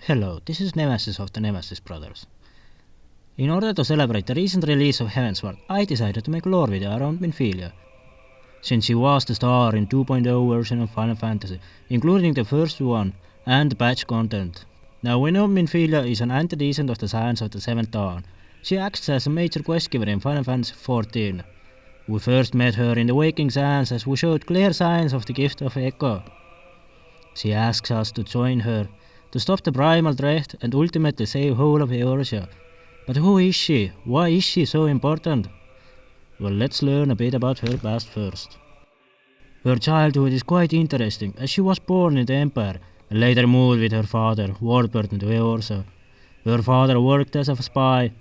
Hello, this is Nemesis of the Nemesis Brothers. In order to celebrate the recent release of Heavensward, I decided to make a lore video around Minfilia, since she was the star in 2.0 version of Final Fantasy, including the first one and the patch content. Now we know Minfilia is an antecedent of the Science of the Seventh Dawn. She acts as a major quest giver in Final Fantasy XIV. We first met her in the Waking Sands as we showed clear signs of the gift of Echo. She asks us to join her, to stop the primal threat and ultimately save whole of Eorzea. But who is she? Why is she so important? Well, let's learn a bit about her past first. Her childhood is quite interesting, as she was born in the Empire and later moved with her father, Warburton, to Eorzea. Her father worked as a spy,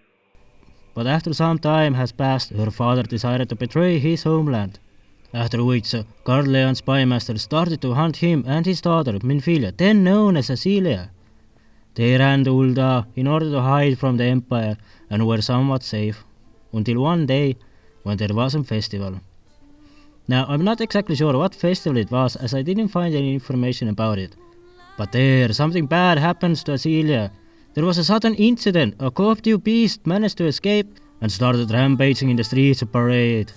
but after some time has passed, her father decided to betray his homeland. After which, Garlean spymaster started to hunt him and his daughter, Minfilia, then known as Cecilia. They ran to Ul'dah in order to hide from the Empire and were somewhat safe, until one day when there was a festival. Now, I'm not exactly sure what festival it was, as I didn't find any information about it. But there, something bad happens to Cecilia. There was a sudden incident. A corruptive beast managed to escape and started rampaging in the streets of Parade.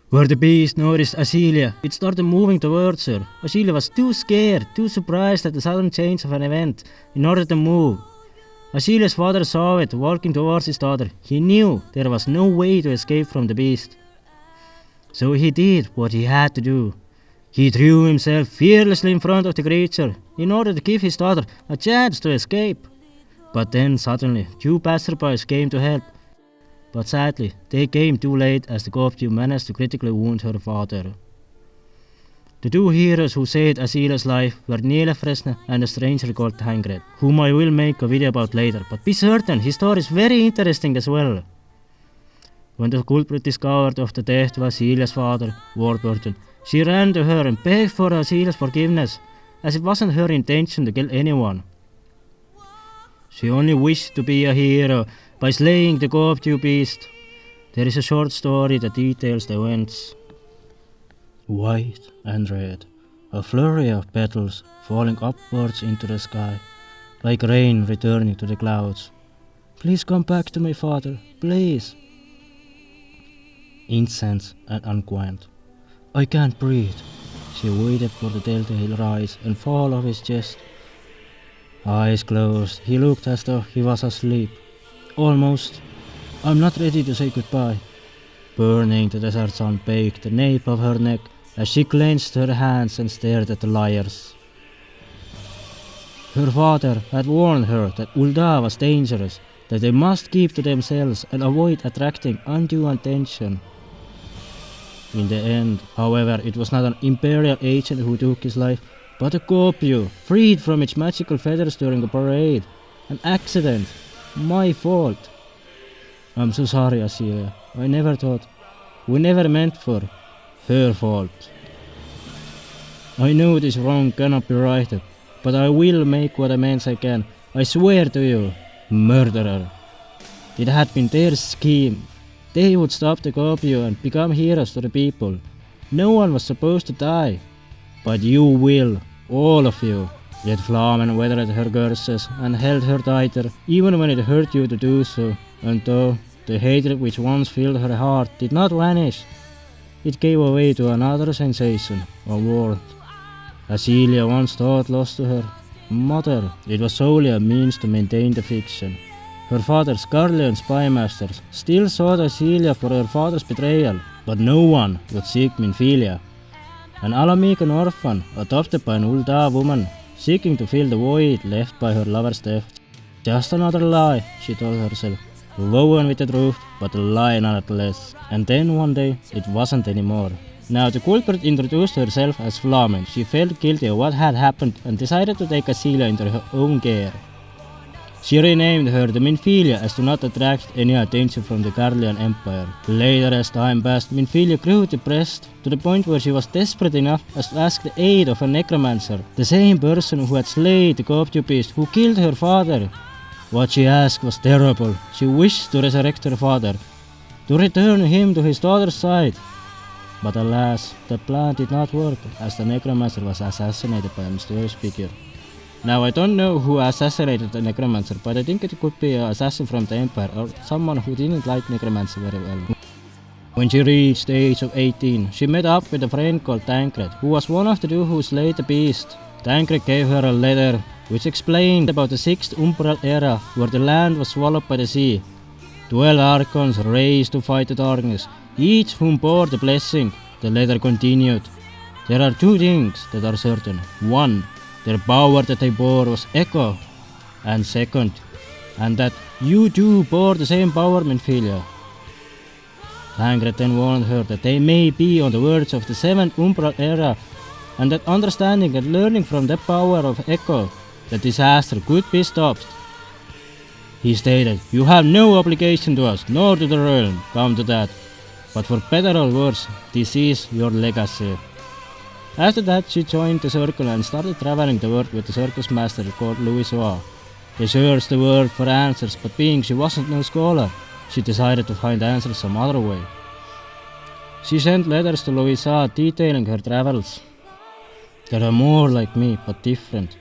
Where the beast noticed Acelia, it started moving towards her. Acelia was too scared, too surprised at the sudden change of an event, in order to move. Acelia's father saw it, walking towards his daughter. He knew there was no way to escape from the beast. So he did what he had to do. He threw himself fearlessly in front of the creature, in order to give his daughter a chance to escape. But then suddenly, two passerbys came to help. But sadly, they came too late as the corpse managed to critically wound her father. The two heroes who saved Acelia's life were Niele Fresne and a stranger called Tancred, whom I will make a video about later, but be certain his story is very interesting as well. When the culprit discovered of the death of Acelia's father, Warburton, she ran to her and begged for Acelia's forgiveness, as it wasn't her intention to kill anyone. She only wished to be a hero by slaying the corpse beast. There is a short story that details the events. White and red, a flurry of petals falling upwards into the sky, like rain returning to the clouds. Please come back to my father, please. Incense and unquiet. I can't breathe. She waited for the telltale rise and fall of his chest. Eyes closed, he looked as though he was asleep. Almost. I'm not ready to say goodbye. Burning, the desert sun baked the nape of her neck as she clenched her hands and stared at the liars. Her father had warned her that Ul'dah was dangerous, that they must keep to themselves and avoid attracting undue attention. In the end, however, it was not an Imperial agent who took his life, but a Kopju, freed from its magical feathers during a parade. An accident. My fault. I'm so sorry, Acelia. I never thought. We never meant for. Her fault. I know this wrong cannot be righted, but I will make what amends I can. I swear to you, murderer. It had been their scheme. They would stop the Kopju and become heroes to the people. No one was supposed to die. But you will, all of you. Yet Flamen weathered her curses and held her tighter, even when it hurt you to do so. And though the hatred which once filled her heart did not vanish, it gave way to another sensation, a warmth. Acelia once thought lost to her mother. It was solely a means to maintain the fiction. Her father's Garlean spymasters still sought Acelia for her father's betrayal, but no one would seek Minfilia. An Alamican orphan, adopted by an Ul'dah woman, seeking to fill the void left by her lover's death. Just another lie, she told herself, woven with the truth, but a lie nonetheless. And then one day, it wasn't anymore. Now the culprit introduced herself as Flamen. She felt guilty of what had happened and decided to take Acelia into her own care. She renamed her the Minfilia as to not attract any attention from the Garlean Empire. Later, as time passed, Minfilia grew depressed to the point where she was desperate enough as to ask the aid of a necromancer, the same person who had slain the corpse beast who killed her father. What she asked was terrible. She wished to resurrect her father, to return him to his daughter's side. But alas, the plan did not work, as the necromancer was assassinated by a mysterious figure. Now I don't know who assassinated the necromancer, but I think it could be an assassin from the Empire or someone who didn't like necromancy very well. When she reached the age of 18, she met up with a friend called Tancred, who was one of the two who slayed the beast. Tancred gave her a letter which explained about the 6th Umbral era where the land was swallowed by the sea. 12 archons raised to fight the darkness, each whom bore the blessing. The letter continued. There are 2 things that are certain. 1. Their power that they bore was echo. And 2nd, and that you too bore the same power, Minfilia. Tancred then warned her that they may be on the verge of the 7th Umbral era, and that understanding and learning from the power of echo, the disaster could be stopped. He stated, "You have no obligation to us, nor to the realm, come to that. But for better or worse, this is your legacy." After that, she joined the circle and started traveling the world with a circus master called Louisoa. They searched the world for answers, but being she wasn't no scholar, she decided to find answers some other way. She sent letters to Louisoa detailing her travels. There are more like me, but different.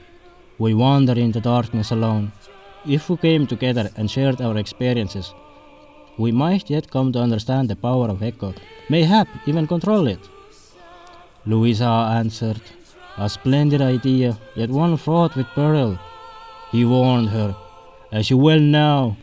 We wander in the darkness alone. If we came together and shared our experiences, we might yet come to understand the power of echo, mayhap even control it. Louisa answered, "A splendid idea, yet one fraught with peril." He warned her, "As you well know,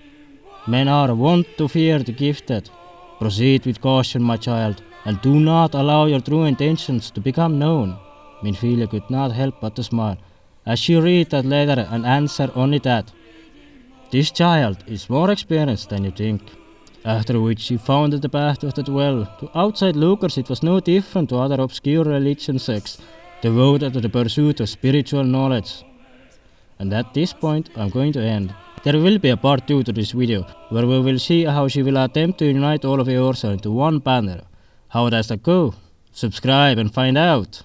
men are wont to fear the gifted. Proceed with caution, my child, and do not allow your true intentions to become known." Minfilia could not help but to smile as she read that letter and answer only that, "This child is more experienced than you think." After which she founded the Path of the 12. To outside lookers it was no different to other obscure religion sects devoted to the pursuit of spiritual knowledge. And at this point I'm going to end. There will be a part 2 to this video, where we will see how she will attempt to unite all of Eorsa into one banner. How does that go? Subscribe and find out!